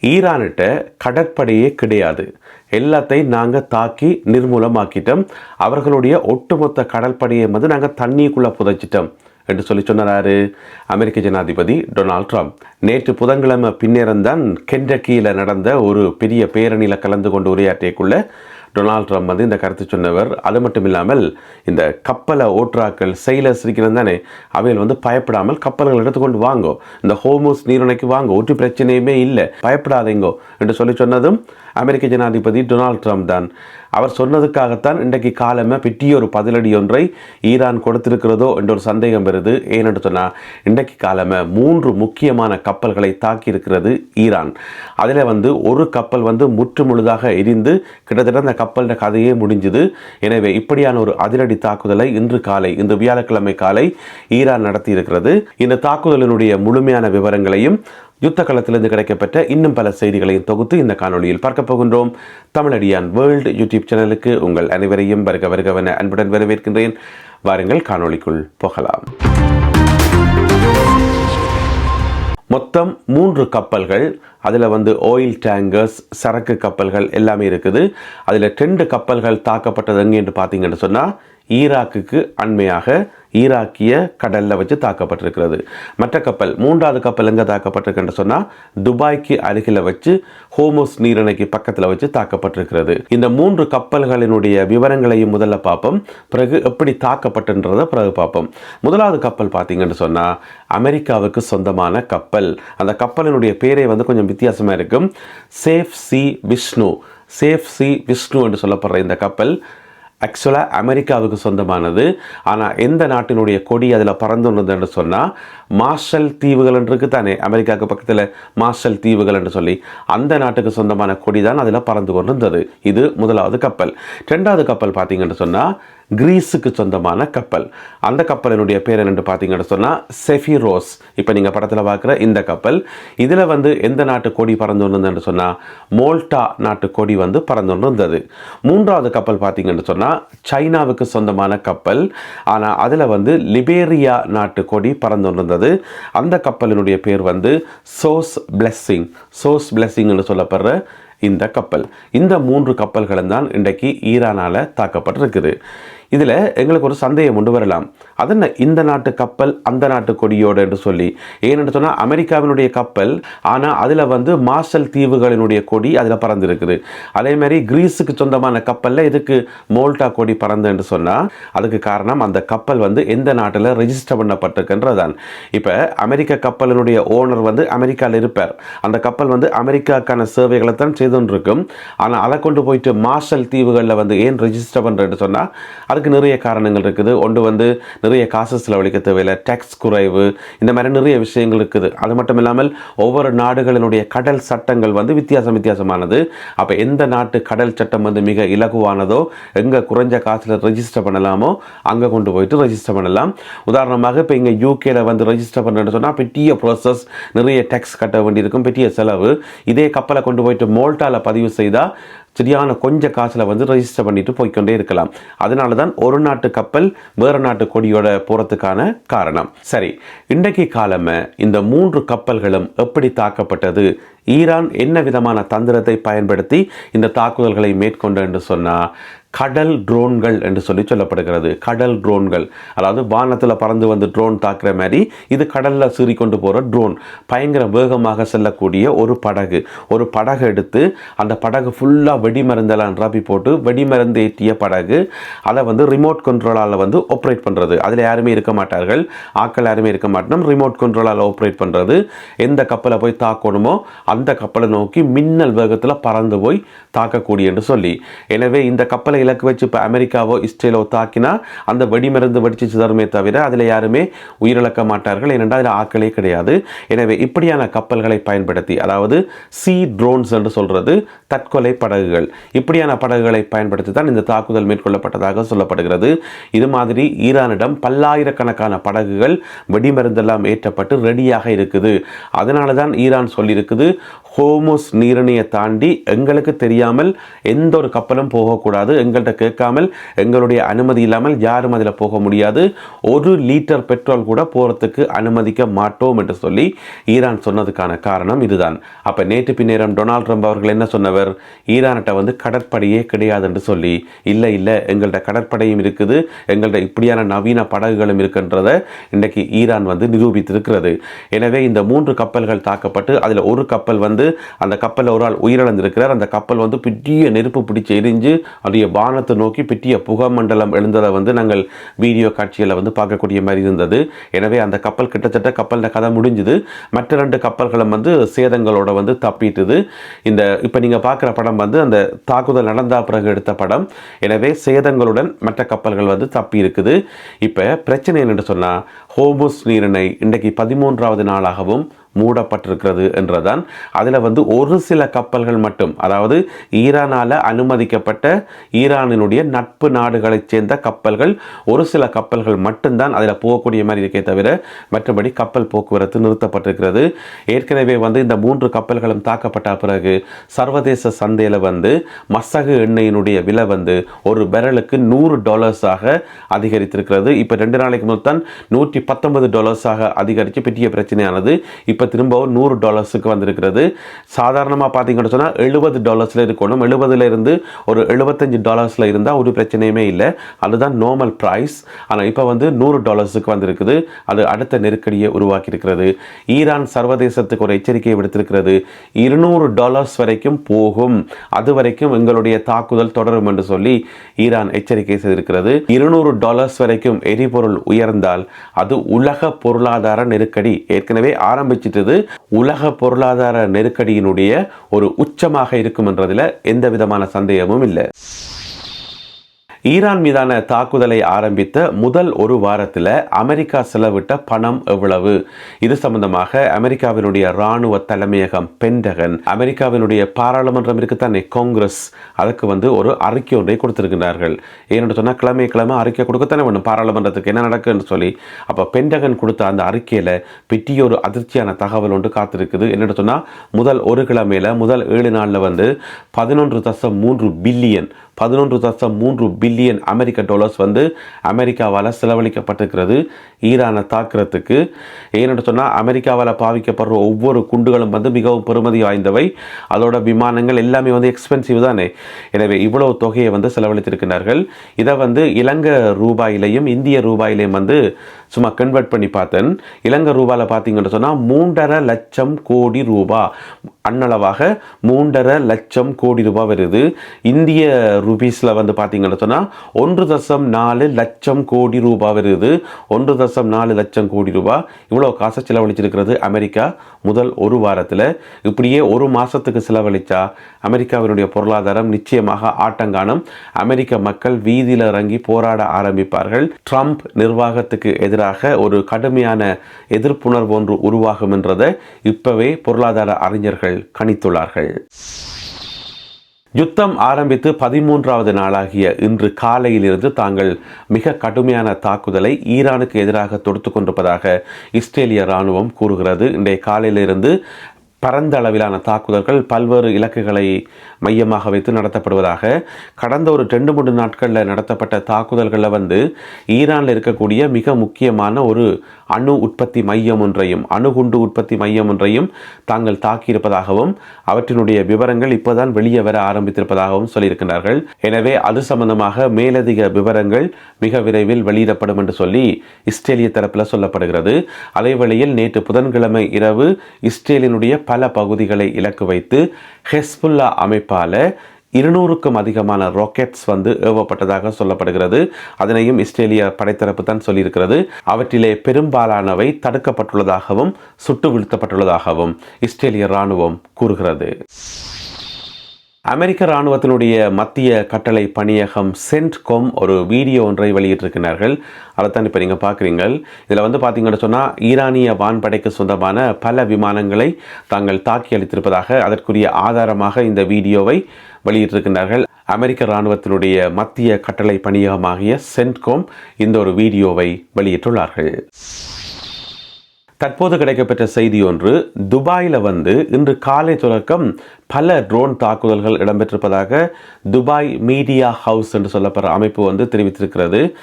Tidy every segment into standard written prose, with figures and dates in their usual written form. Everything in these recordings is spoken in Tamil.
ஈரான்கிட்ட கடற்படையே கிடையாது, எல்லாத்தையும் நாங்கள் தாக்கி நிர்மூலமாக்கிட்டோம், அவர்களுடைய ஒட்டுமொத்த கடற்படையை வந்து நாங்கள் தண்ணிக்குள்ளே புதைச்சிட்டோம் என்று சொன்னார் அமெரிக்க ஜனாதிபதி டொனால்ட் ட்ரம்ப். நேற்று புதன்கிழமை பின்னேறந்தான் கென்டக்கியில் நடந்த ஒரு பெரிய பேரணியில் கலந்து கொண்டு உரையாற்றியக்குள்ள டொனால்ட் ட்ரம்ப் வந்து இந்த கருத்து சொன்னவர். அது மட்டும் இல்லாமல் இந்த கப்பலை ஓட்டுறாக்கள் செயலர்ஸ் இருக்கிறது தானே, அவைகள் வந்து பயப்படாமல் கப்பல்கள் எடுத்துக்கொண்டு வாங்கோ, இந்த ஹோர்முஸ் நீரிணைக்கு வாங்கோ, ஒரு பிரச்சனையுமே இல்லை, பயப்படாதீங்கோ என்று சொன்னதும் அமெரிக்க ஜனாதிபதி டொனால்ட் ட்ரம்ப் தான். அவர் சொன்னதுக்காகத்தான் இன்றைக்கு காலமே பெரிய ஒரு பதிலடி ஒன்றை ஈரான் கொடுத்திருக்கிறதோ என்ற ஒரு சந்தேகம் வருது. ஏனென்று சொன்னால் இன்றைக்கு காலமே 3 முக்கியமான கப்பல்களை தாக்கி இருக்கிறது ஈரான். அதில் வந்து ஒரு கப்பல் வந்து முற்று முழுதாக எரிந்து கிட்டத்தட்ட அந்த கப்பலின் கதையே முடிஞ்சுது. எனவே இப்படியான ஒரு அதிரடி தாக்குதலை இன்று வியாழக்கிழமை காலை ஈரான் நடத்தி இருக்கிறது. இந்த தாக்குதலினுடைய முழுமையான விவரங்களையும் யுத்த களத்திலிருந்து கிடைக்கப்பட்ட இன்னும் பல செய்திகளையும் தொகுத்து இந்த காணொலியில் பார்க்க போகின்றோம். தமிழடியான் வேர்ல்டு யூடியூப் சேனலுக்கு உங்கள் அனைவரையும் வருகவென அன்புடன் வரவேற்கின்றேன். வாருங்கள் காணொலிக்குள் போகலாம். மொத்தம் 3 கப்பல்கள், அதில் வந்து ஆயில் டேங்கர்ஸ், சரக்கு கப்பல்கள் எல்லாமே இருக்குது. அதில் 2 கப்பல்கள் தாக்கப்பட்டது எங்கே என்று பார்த்தீங்கன்னு சொன்னால் ஈராக்குக்கு அண்மையாக ஈராக்கிய கடலில் வச்சு தாக்கப்பட்டிருக்கிறது. மற்ற கப்பல் 3வது கப்பல் எங்கே தாக்கப்பட்டிருக்குன்னு சொன்னால் துபாய்க்கு அருகில் வச்சு ஹோர்முஸ் நீரிணைக்கு பக்கத்தில் வச்சு தாக்கப்பட்டிருக்கிறது. இந்த 3 கப்பல்களினுடைய விவரங்களையும் முதல்ல பார்ப்போம், பிறகு எப்படி தாக்கப்பட்டுன்றதை பிறகு பார்ப்போம். முதலாவது கப்பல் பார்த்தீங்கன்னு சொன்னால் அமெரிக்காவுக்கு சொந்தமான கப்பல். அந்த கப்பலினுடைய பேரே வந்து கொஞ்சம் வித்தியாசமாக இருக்கும். சேஃப் சி விஷ்ணு என்று சொல்லப்படுற இந்த கப்பல் ஆக்சுவலாக அமெரிக்காவுக்கு சொந்தமானது. ஆனால் எந்த நாட்டினுடைய கொடி அதில் பறந்துள்ளது என்று சொன்னால் மார்ஷல் தீவுகள் என்று இருக்குது தானே, அமெரிக்காவுக்கு பக்கத்தில் மார்ஷல் தீவுகள் என்று சொல்லி அந்த நாட்டுக்கு சொந்தமான கொடி தான் அதில் பறந்து கொண்டிருந்தது. இது முதலாவது கப்பல். 2வது கப்பல் பார்த்தீங்கன்னு சொன்னால் கிரீஸுக்கு சொந்தமான கப்பல். அந்த கப்பலினுடைய பேர் என்னென்று பார்த்தீங்கன்னு சொன்னால் செஃபிரோஸ். இப்போ நீங்கள் படத்தில் பார்க்குற இந்த கப்பல், இதில் வந்து எந்த நாட்டு கொடி பறந்து கொண்டிருந்ததுன்னு சொன்னால் மோல்டா நாட்டு கொடி வந்து பறந்து கொண்டிருந்தது. 3வது கப்பல் பார்த்தீங்கன்னு சொன்னால் சைனாவுக்கு சொந்தமான கப்பல். ஆனால் அதில் வந்து லிபேரியா நாட்டு கொடி பறந்து கொண்டிருந்தது. அந்த கப்பலினுடைய பேர் வந்து சோஸ் பிளெஸிங் என்று சொல்லப்படுற இந்த கப்பல். இந்த 3 கப்பல்களும் தான் இன்றைக்கு ஈரானால் தாக்கப்பட்டிருக்குது. இதில் எங்களுக்கு ஒரு சந்தேகம் கொண்டு வரலாம், அதென்ன இந்த நாட்டு கப்பல் அந்த நாட்டு கொடியோடு என்று சொல்லி. ஏன்னு சொன்னால் அமெரிக்காவினுடைய கப்பல், ஆனால் அதில் வந்து மார்ஷல் தீவுகளினுடைய கொடி அதில் பறந்துருக்குது. அதே மாதிரி கிரீஸுக்கு சொந்தமான கப்பலில் இதுக்கு மோல்டா கொடி பறந்து என்று சொன்னால் அதுக்கு காரணம் அந்த கப்பல் வந்து எந்த நாட்டில் ரெஜிஸ்டர் பண்ணப்பட்டிருக்குன்றதான். இப்போ அமெரிக்க கப்பலினுடைய ஓனர் வந்து அமெரிக்காவில் இருப்பார். அந்த கப்பல் வந்து அமெரிக்காவுக்கான சேவைகளை தான் செய்துருக்கும். ஆனால் அதை கொண்டு போயிட்டு மார்ஷல் தீவுகளில் வந்து ஏன் ரெஜிஸ்டர் பண்ணுறேன்னு சொன்னால் அதுக்கு நிறைய காரணங்கள் இருக்குது. ஒன்று வந்து நிறைய காசு செலவழிக்க தேவையில்லை, டேக்ஸ் குறைவு, இந்த மாதிரி நிறைய விஷயங்கள் இருக்குது. அது மட்டும் இல்லாமல் ஒவ்வொரு நாடுகளினுடைய கடல் சட்டங்கள் வந்து வித்தியாசமானது. அப்போ எந்த நாட்டு கடல் சட்டம் வந்து மிக இலகுவானதோ, எங்கே குறைஞ்ச காசில் ரெஜிஸ்டர் பண்ணலாமோ அங்கே கொண்டு போயிட்டு ரெஜிஸ்டர் பண்ணலாம். உதாரணமாக இப்போ இங்கே யூகேல வந்து ரெஜிஸ்டர் பண்ணுறேன்னு சொன்னால் பெரிய ப்ராசஸ், நிறைய டேக்ஸ் கட்ட வேண்டியிருக்கும், பெரிய செலவு. இதே கப்பலை கொண்டு போயிட்டு மோல்டாவில் பதிவு செய்தால் சரியான கொஞ்சம் காசில் வந்து ரெஜிஸ்டர் பண்ணிட்டு போய்கொண்டே இருக்கலாம். அதனால தான் ஒரு நாட்டு கப்பல் வேறு நாட்டு கொடியோட போகிறதுக்கான காரணம். சரி, இன்றைக்கு காலமே இந்த 3 கப்பல்களும் எப்படி தாக்கப்பட்டது, ஈரான் என்ன விதமான தந்திரத்தை பயன்படுத்தி இந்த தாக்குதல்களை மேற்கொண்டு என்று சொன்னால் கடல் ட்ரோன்கள் என்று சொல்லப்படுகிறது. கடல் ட்ரோன்கள், அதாவது வானத்தில் பறந்து வந்து ட்ரோன் தாக்குற மாதிரி இது கடலில் சீறி கொண்டு போகிற ட்ரோன். பயங்கர வேகமாக செல்லக்கூடிய ஒரு படகு எடுத்து அந்த படகு ஃபுல்லாக வெடிமருந்தெல்லாம் நிரப்பி போட்டு வெடிமருந்து ஏற்றிய படகு, அதை வந்து ரிமோட் கண்ட்ரோலால் வந்து ஆப்ரேட் பண்ணுறது. அதில் யாருமே இருக்க மாட்டார்கள், ஆட்கள் யாருமே இருக்க மாட்டோம், ரிமோட் கண்ட்ரோலால் ஆப்ரேட் பண்ணுறது. எந்த கப்பலை போய் தாக்கணுமோ அந்த கப்பலை நோக்கி மின்னல் வேகத்தில் பறந்து போய் தாக்கக்கூடிய என்று சொல்லி. எனவே இந்த கப்பலை இலக்கு வச்சு இப்போ அமெரிக்காவோ இஸ்ரேலோ தாக்கினா அந்த வெடிமருந்து வெடிச்சு சிதறுமே தவிர அதில் யாருமே உயிரிழக்க மாட்டார்கள், ஏனென்றால் அதில் ஆட்களே கிடையாது. எனவே இப்படியான கப்பல்களை பயன்படுத்தி, அதாவது சி ட்ரோன்ஸ் என்று சொல்றது தற்கொலை படகுகள், இப்படியான படகுகளை பயன்படுத்தி தான் இந்த தாக்குதல் மேற்கொள்ளப்பட்டதாக சொல்லப்படுகிறது. இது மாதிரி ஈரானிடம் பல்லாயிரக்கணக்கான படகுகள் வெடிமருந்தெல்லாம் ஏற்றப்பட்டு ரெடியாக இருக்குது. அதனால தான் ஈரான் சொல்லியிருக்குது, ஹோர்முஸ் நீரிணையை தாண்டி எங்களுக்கு தெரியாமல் எந்த ஒரு கப்பலும் போகக்கூடாது, எங்கள்கிட்ட கேட்காமல் எங்களுடைய அனுமதி இல்லாமல் யாரும் அதில் போக முடியாது, 1 லிட்டர் பெட்ரோல் கூட போகிறதுக்கு அனுமதிக்க மாட்டோம் என்று சொல்லி ஈரான் சொன்னதுக்கான காரணம் இதுதான். அப்போ நேற்று பின்னேரம் டொனால்ட் ட்ரம்ப் அவர்கள் என்ன சொன்னவர், ஈரான்கிட்ட வந்து கடற்படையே கிடையாது என்று சொல்லி, இல்லை எங்கள்கிட்ட கடற்படையும் இருக்குது, எங்கள்கிட்ட இப்படியான நவீன படகுகளும் இருக்கின்றதை இன்றைக்கு ஈரான் வந்து நிரூபித்திருக்கிறது. எனவே இந்த 3 கப்பல்கள் தாக்கப்பட்டு அதில் ஒரு கப்பல் வந்து அந்த கப்பலில் ஒரு ஆள் உயிரிழந்திருக்கிறார். அந்த கப்பல் வந்து பெரிய நெருப்பு பிடிச்சி எரிஞ்சு அதோடைய வானத்தை நோக்கி பெரிய புகமண்டலம் எழுந்ததை வந்து நாங்கள் வீடியோ காட்சிகளை வந்து பார்க்கக்கூடிய மாதிரி இருந்தது. எனவே அந்த கப்பல் கிட்டத்தட்ட கப்பலில் கதை முடிஞ்சுது. மற்ற 2 கப்பல்களும் வந்து சேதங்களோட வந்து தப்பிட்டுது. இந்த இப்போ நீங்கள் பார்க்குற படம் வந்து அந்த தாக்குதல் நடந்த பிறகு எடுத்த படம். எனவே சேதங்களுடன் மற்ற கப்பல்கள் வந்து தப்பி இருக்குது. இப்போ பிரச்சனை என்னென்னு சொன்னால், ஹோர்முஸ் நீரிணை இன்றைக்கு 13வது நாளாகவும் மூடப்பட்டிருக்கிறது என்றதான். அதில் வந்து ஒரு சில கப்பல்கள் மட்டும், அதாவது ஈரானால் அனுமதிக்கப்பட்ட ஈரானினுடைய நட்பு நாடுகளைச் சேர்ந்த கப்பல்கள், ஒரு சில கப்பல்கள் மட்டும்தான் அதில் போகக்கூடிய மாதிரி இருக்கே தவிர மற்றபடி கப்பல் போக்குவரத்து நிறுத்தப்பட்டிருக்கிறது. ஏற்கனவே வந்து இந்த 3 கப்பல்களும் தாக்கப்பட்ட பிறகு சர்வதேச சந்தையில் வந்து மசகு எண்ணெயினுடைய விலை வந்து ஒரு பெரலுக்கு $100 அதிகரித்திருக்கிறது. இப்போ 2 நாளைக்கு முதல் தான் $119 அதிகரித்து பெரிய பிரச்சனையானது. இப்போ திரும்பவும் $100 வந்திருக்கிறது. சாதாரணமாக பார்த்தீங்கன்னு சொன்னால் $70 இருக்கணும். 70 இருந்து ஒரு $75 இருந்தால் ஒரு பிரச்சனையுமே இல்லை, அதுதான் நார்மல் ப்ரைஸ். ஆனால் இப்போ வந்து $100 வந்திருக்குது. அது அடுத்த நெருக்கடியை உருவாக்கி இருக்கிறது. ஈரான் சர்வதேசத்துக்கு ஒரு எச்சரிக்கையை விடுத்திருக்கிறது, $200 வரைக்கும் போகும், அது வரைக்கும் எங்களுடைய தாக்குதல் தொடரும் என்று சொல்லி ஈரான் எச்சரிக்கை செய்திருக்கிறது. $200 வரைக்கும் எரிபொருள் உயர்ந்தால் அது உலக பொருளாதார நெருக்கடி ஏற்கனவே ஆரம்பிச்சிட்டது. உலக பொருளாதார நெருக்கடியினுடைய ஒரு உச்சமாக இருக்கும் என்றதில் எந்த விதமான சந்தேகமும் இல்லை. ஈரான் மீதான தாக்குதலை ஆரம்பித்த முதல் ஒரு வாரத்தில் அமெரிக்கா செலவிட்ட பணம் எவ்வளவு? இது சம்பந்தமாக அமெரிக்காவினுடைய இராணுவ தலைமையகம் பென்டகன், அமெரிக்காவினுடைய பாராளுமன்றம் இருக்குத்தானே காங்கிரஸ், அதுக்கு வந்து ஒரு அறிக்கை ஒன்றை கொடுத்திருக்கிறார்கள். ஏன்னு சொன்னால் கிழமை அறிக்கை கொடுக்கத்தானே வேணும் பாராளுமன்றத்துக்கு என்ன நடக்குன்னு சொல்லி. அப்போ பென்டகன் கொடுத்த அந்த அறிக்கையில் பெரிய ஒரு அதிர்ச்சியான தகவல் ஒன்று காத்திருக்குது. என்னென்னு சொன்னால் முதல் ஒரு கிழமையில் முதல் 7 நாளில் வந்து $11.3 பில்லியன் அமெரிக்க டாலர்ஸ் வந்து அமெரிக்காவால் செலவழிக்கப்பட்டிருக்கிறது ஈரானை தாக்குறதுக்கு. ஏன்னு சொன்னால் அமெரிக்காவால் பாவிக்கப்படுற ஒவ்வொரு குண்டுகளும் வந்து மிகவும் பெறுமதி வாய்ந்தவை, அதோட விமானங்கள் எல்லாமே வந்து எக்ஸ்பென்சிவ் தானே. எனவே இவ்வளவு தொகையை வந்து செலவழித்திருக்கிறார்கள். இதை வந்து இலங்கை ரூபாயிலையும் இந்திய ரூபாயிலையும் வந்து சும்மா கன்வெர்ட் பண்ணி பார்த்தேன். இலங்கை ரூபாயில் பார்த்தீங்கன்னு சொன்னால் 3.5 லட்சம் கோடி ரூபாய், அன்னளவாக 3.5 லட்சம் கோடி ரூபாய் வருது. இந்திய ரூபீஸில் வந்து பார்த்தீங்கன்னு சொன்னால் 1.4 லட்சம் கோடி ரூபாய் வருது. 1.4 லட்சம் கோடி ரூபாய் இவ்வளோ காசை செலவழிச்சிருக்கிறது அமெரிக்கா முதல் ஒரு வாரத்தில். இப்படியே ஒரு மாதத்துக்கு செலவழித்தா அமெரிக்காவினுடைய பொருளாதாரம் நிச்சயமாக ஆட்டங்காணும். அமெரிக்க மக்கள் வீதியில் இறங்கி போராட ஆரம்பிப்பார்கள். ட்ரம்ப் நிர்வாகத்துக்கு எதிராக ஒரு கடுமையான எதிர்ப்புணர்வு ஒன்று உருவாகும் என்றதை இப்பவே பொருளாதார அறிஞர்கள் கணித்துள்ளார்கள். யுத்தம் ஆரம்பித்து 13வது நாளாகிய இன்று காலையிலிருந்து தாங்கள் மிக கடுமையான தாக்குதலை ஈரானுக்கு எதிராக தொடுத்து கொண்டிருப்பதாக இஸ்ரேலிய இராணுவம் கூறுகிறது. இன்றைய காலையிலிருந்து பரந்த அளவிலான தாக்குதல்கள் பல்வேறு இலக்குகளை மையமாக வைத்து நடத்தப்படுவதாக, கடந்த ஒரு 2-3 நாட்களில் நடத்தப்பட்ட தாக்குதல்களில் வந்து ஈரானில் இருக்கக்கூடிய மிக முக்கியமான ஒரு அணு உற்பத்தி மையம் ஒன்றையும் அணுகுண்டு உற்பத்தி மையம் ஒன்றையும் தாங்கள் தாக்கியிருப்பதாகவும் அவற்றினுடைய விவரங்கள் இப்போதான் வெளியே வர ஆரம்பித்திருப்பதாகவும் சொல்லியிருக்கிறார்கள். எனவே அது சம்பந்தமாக மேலதிக விவரங்கள் மிக விரைவில் வெளியிடப்படும் என்று சொல்லி இஸ்ரேலிய தரப்பில் சொல்லப்படுகிறது. அதே வேளையில் நேற்று புதன்கிழமை இரவு இஸ்ரேலினுடைய பல பகுதிகளை இலக்கு வைத்து ஹெஸ்புல்லா அமைப்பால 200க்கும் அதிகமான ராக்கெட்ஸ் வந்து ஏவப்பட்டதாக சொல்லப்படுகிறது. அதனையும் இஸ்ரேலிய படைத்தரப்பு தான் சொல்லியிருக்கிறது. அவற்றிலே பெரும்பாலானவை தடுக்கப்பட்டுள்ளதாகவும் சுட்டு வீழ்த்தப்பட்டுள்ளதாகவும் இஸ்ரேலிய இராணுவம் கூறுகிறது. அமெரிக்க இராணுவத்தினுடைய மத்திய கட்டளை பணியகம் சென்ட்காம் ஒரு வீடியோ ஒன்றை வெளியிட்டிருக்கிறார்கள். அதைத்தான் இப்போ நீங்கள் பார்க்குறீங்கள். இதில் வந்து பார்த்தீங்கன்னு சொன்னால் ஈரானிய வான்படைக்கு சொந்தமான பல விமானங்களை தாங்கள் தாக்கி அளித்திருப்பதாக அதற்குரிய ஆதாரமாக இந்த வீடியோவை வெளியிட்டிருக்கிறார்கள். அமெரிக்க இராணுவத்தினுடைய மத்திய கட்டளை பணியகமாகிய சென்ட்காம் இந்த ஒரு வீடியோவை வெளியிட்டுள்ளார்கள். தற்போது கிடைக்கப்பெற்ற செய்தி ஒன்று, துபாயில் இன்று காலை தொடக்கம் பல ட்ரோன் தாக்குதல்கள் இடம்பெற்றிருப்பதாக துபாய் மீடியா ஹவுஸ் என்று சொல்லப்படுற அமைப்பு தெரிவித்திருக்கிறது.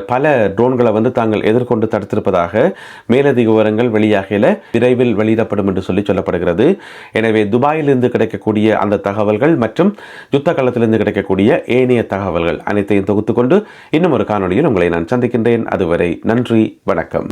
பல ட்ரோன்களை தாங்கள் எதிர்கொண்டு தடுத்திருப்பதாக மேலதிக விவரங்கள் வெளியாகல விரைவில் வெளியிடப்படும் என்று சொல்லப்படுகிறது. எனவே துபாயிலிருந்து கிடைக்கக்கூடிய அந்த தகவல்கள் மற்றும் யுத்த களத்திலிருந்து கிடைக்கக்கூடிய ஏனைய தகவல்கள் அனைத்தையும் தொகுத்துக்கொண்டு இன்னும் ஒரு காணொலியில் உங்களை நான் சந்திக்கின்றேன். அதுவரை நன்றி, வணக்கம்.